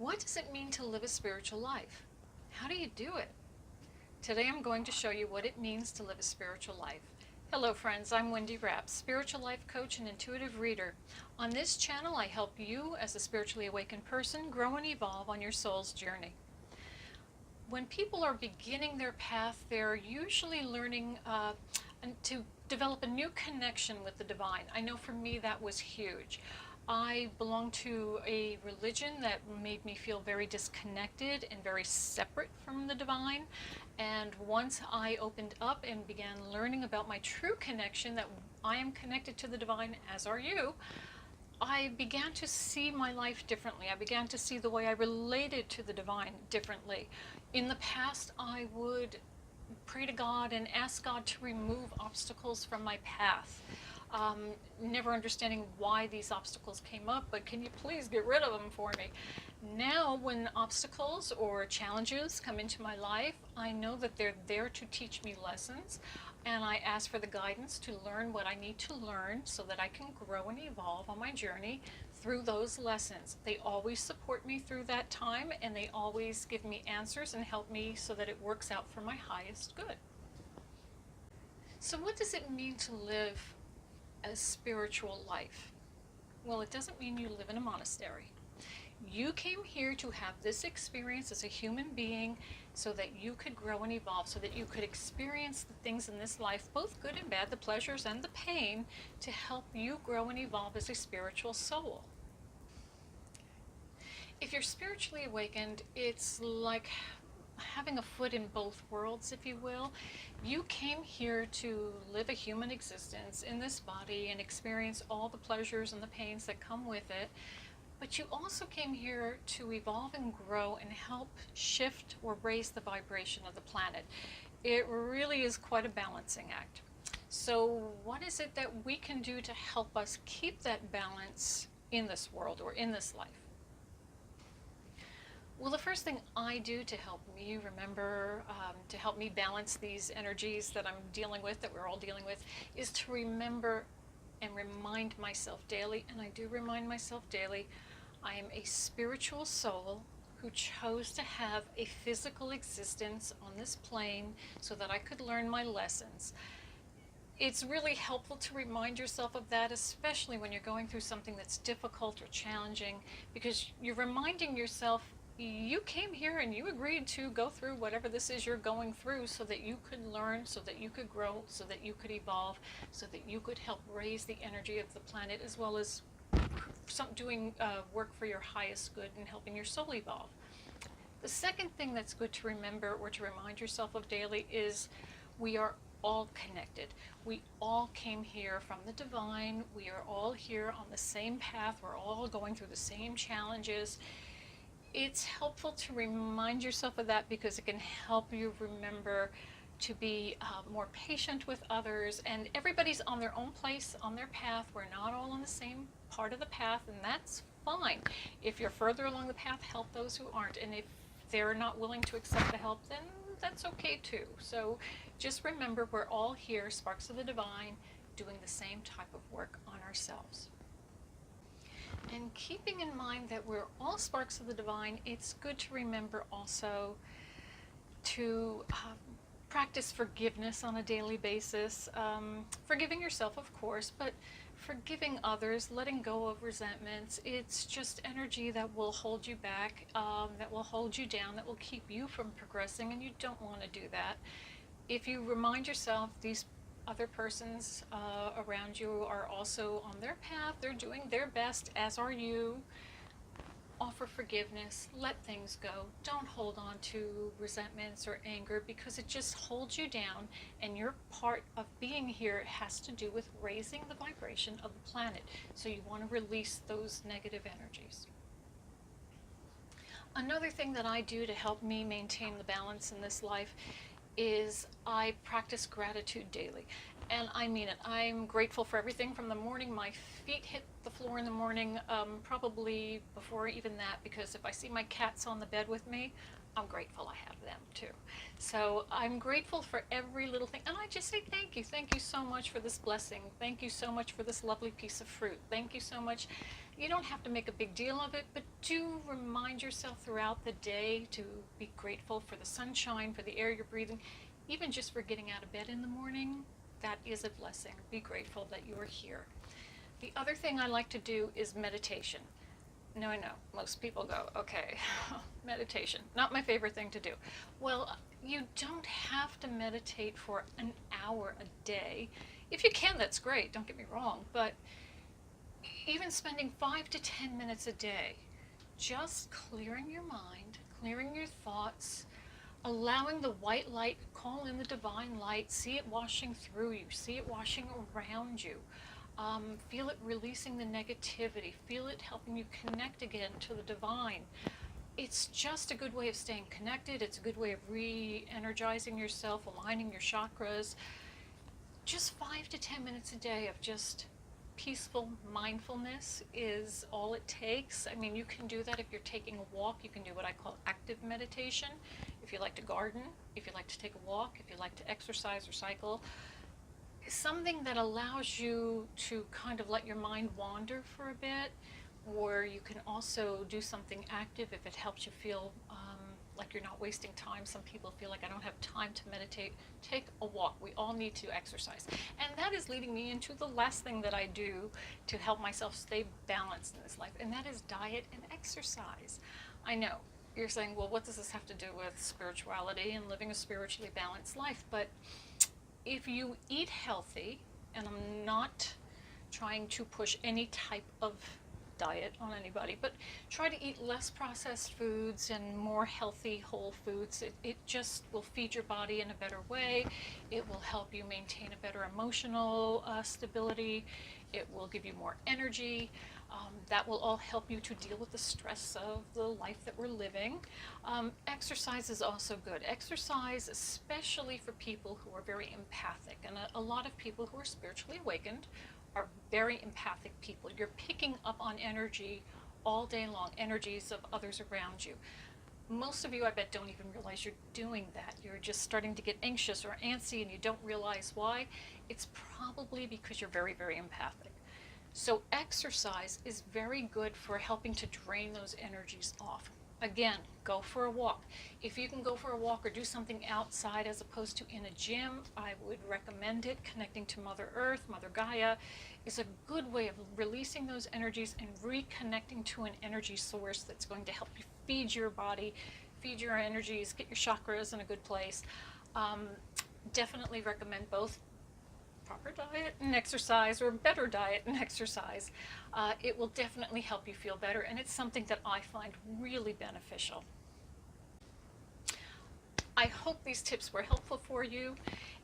What does it mean to live a spiritual life? How do you do it? Today I'm going to show you what it means to live a spiritual life. Hello friends, I'm Wendy Rapp, spiritual life coach and intuitive reader. On this channel I help you as a spiritually awakened person grow and evolve on your soul's journey. When people are beginning their path, they're usually learning to develop a new connection with the divine. I know for me that was huge. I belonged to a religion that made me feel very disconnected and very separate from the divine. And once I opened up and began learning about my true connection, that I am connected to the divine, as are you, I began to see my life differently. I began to see the way I related to the divine differently. In the past, I would pray to God and ask God to remove obstacles from my path. Never understanding why these obstacles came up, but can you please get rid of them for me? Now, when obstacles or challenges come into my life, I know that they're there to teach me lessons, and I ask for the guidance to learn what I need to learn so that I can grow and evolve on my journey through those lessons. They always support me through that time, and they always give me answers and help me so that it works out for my highest good. So what does it mean to live a spiritual life? Well, it doesn't mean you live in a monastery. You came here to have this experience as a human being so that you could grow and evolve, so that you could experience the things in this life, both good and bad, the pleasures and the pain, to help you grow and evolve as a spiritual soul. If you're spiritually awakened, it's like having a foot in both worlds, if you will. You came here to live a human existence in this body and experience all the pleasures and the pains that come with it. But you also came here to evolve and grow and help shift or raise the vibration of the planet. It really is quite a balancing act. So what is it that we can do to help us keep that balance in this world or in this life? Well, the first thing I do to help me remember, to help me balance these energies that I'm dealing with, that we're all dealing with, is to remember and remind myself daily, and I do remind myself daily, I am a spiritual soul who chose to have a physical existence on this plane so that I could learn my lessons. It's really helpful to remind yourself of that, especially when you're going through something that's difficult or challenging, because you're reminding yourself you came here and you agreed to go through whatever this is you're going through so that you could learn, so that you could grow, so that you could evolve, so that you could help raise the energy of the planet, as well as doing work for your highest good and helping your soul evolve. The second thing that's good to remember or to remind yourself of daily is we are all connected. We all came here from the divine. We are all here on the same path. We're all going through the same challenges. It's helpful to remind yourself of that because it can help you remember to be more patient with others, and everybody's on their own place, on their path. We're not all on the same part of the path, and that's fine. If you're further along the path, help those who aren't, and if they're not willing to accept the help, then that's okay too. So just remember, we're all here, sparks of the divine, doing the same type of work on ourselves. And keeping in mind that we're all sparks of the divine, it's good to remember also to practice forgiveness on a daily basis. Forgiving yourself, of course, but forgiving others, letting go of resentments. It's just energy that will hold you back, that will hold you down, that will keep you from progressing, and you don't want to do that. If you remind yourself these other persons around you are also on their path, they're doing their best, as are you. Offer forgiveness, let things go. Don't hold on to resentments or anger because it just holds you down, and your part of being here has to do with raising the vibration of the planet. So you want to release those negative energies. Another thing that I do to help me maintain the balance in this life is I practice gratitude daily. And I mean it. I'm grateful for everything from the morning my feet hit the floor in the morning, probably before even that, because if I see my cats on the bed with me, I'm grateful I have them too. So I'm grateful for every little thing. And I just say thank you. Thank you so much for this blessing. Thank you so much for this lovely piece of fruit. Thank you so much. You don't have to make a big deal of it, but do remind yourself throughout the day to be grateful for the sunshine, for the air you're breathing, even just for getting out of bed in the morning. That is a blessing. Be grateful that you are here. The other thing I like to do is meditation. No, I know. Most people go, okay, meditation, not my favorite thing to do. Well, you don't have to meditate for an hour a day. If you can, that's great, don't get me wrong, but even spending 5 to 10 minutes a day, just clearing your mind, clearing your thoughts, allowing the white light, call in the divine light, see it washing through you, see it washing around you. Feel it releasing the negativity, feel it helping you connect again to the divine. It's just a good way of staying connected. It's a good way of re-energizing yourself, aligning your chakras. Just 5 to 10 minutes a day of just peaceful mindfulness is all it takes. I mean, you can do that if you're taking a walk. You can do what I call active meditation. If you like to garden, if you like to take a walk, if you like to exercise or cycle, something that allows you to kind of let your mind wander for a bit, or you can also do something active if it helps you feel like you're not wasting time. Some people feel like I don't have time to meditate. Take a walk. We all need to exercise. And that is leading me into the last thing that I do to help myself stay balanced in this life, and that is diet and exercise. I know you're saying, well, what does this have to do with spirituality and living a spiritually balanced life? But if you eat healthy, and I'm not trying to push any type of diet on anybody, but try to eat less processed foods and more healthy whole foods. It just will feed your body in a better way. It will help you maintain a better emotional stability. It will give you more energy. That will all help you to deal with the stress of the life that we're living. Exercise is also good. Exercise, especially for people who are very empathic, and a lot of people who are spiritually awakened are very empathic people. You're picking up on energy all day long, energies of others around you. Most of you, I bet, don't even realize you're doing that. You're just starting to get anxious or antsy and you don't realize why. It's probably because you're very, very empathic. So exercise is very good for helping to drain those energies off. Again, go for a walk. If you can go for a walk or do something outside as opposed to in a gym, I would recommend it. Connecting to Mother Earth, Mother Gaia, is a good way of releasing those energies and reconnecting to an energy source that's going to help you feed your body, feed your energies, get your chakras in a good place. Definitely recommend both proper diet and exercise, or better diet and exercise. It will definitely help you feel better, and it's something that I find really beneficial. I hope these tips were helpful for you.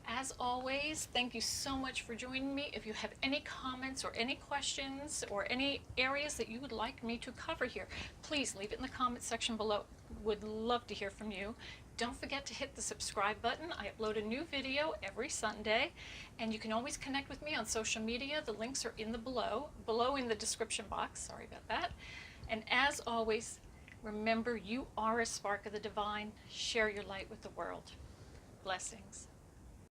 As always, thank you so much for joining me. If you have any comments or any questions or any areas that you would like me to cover here, please leave it in the comment section below. Would love to hear from you. Don't forget to hit the subscribe button. I upload a new video every Sunday, and you can always connect with me on social media. The links are in the below in the description box. Sorry about that. And as always, remember, you are a spark of the divine. Share your light with the world. Blessings.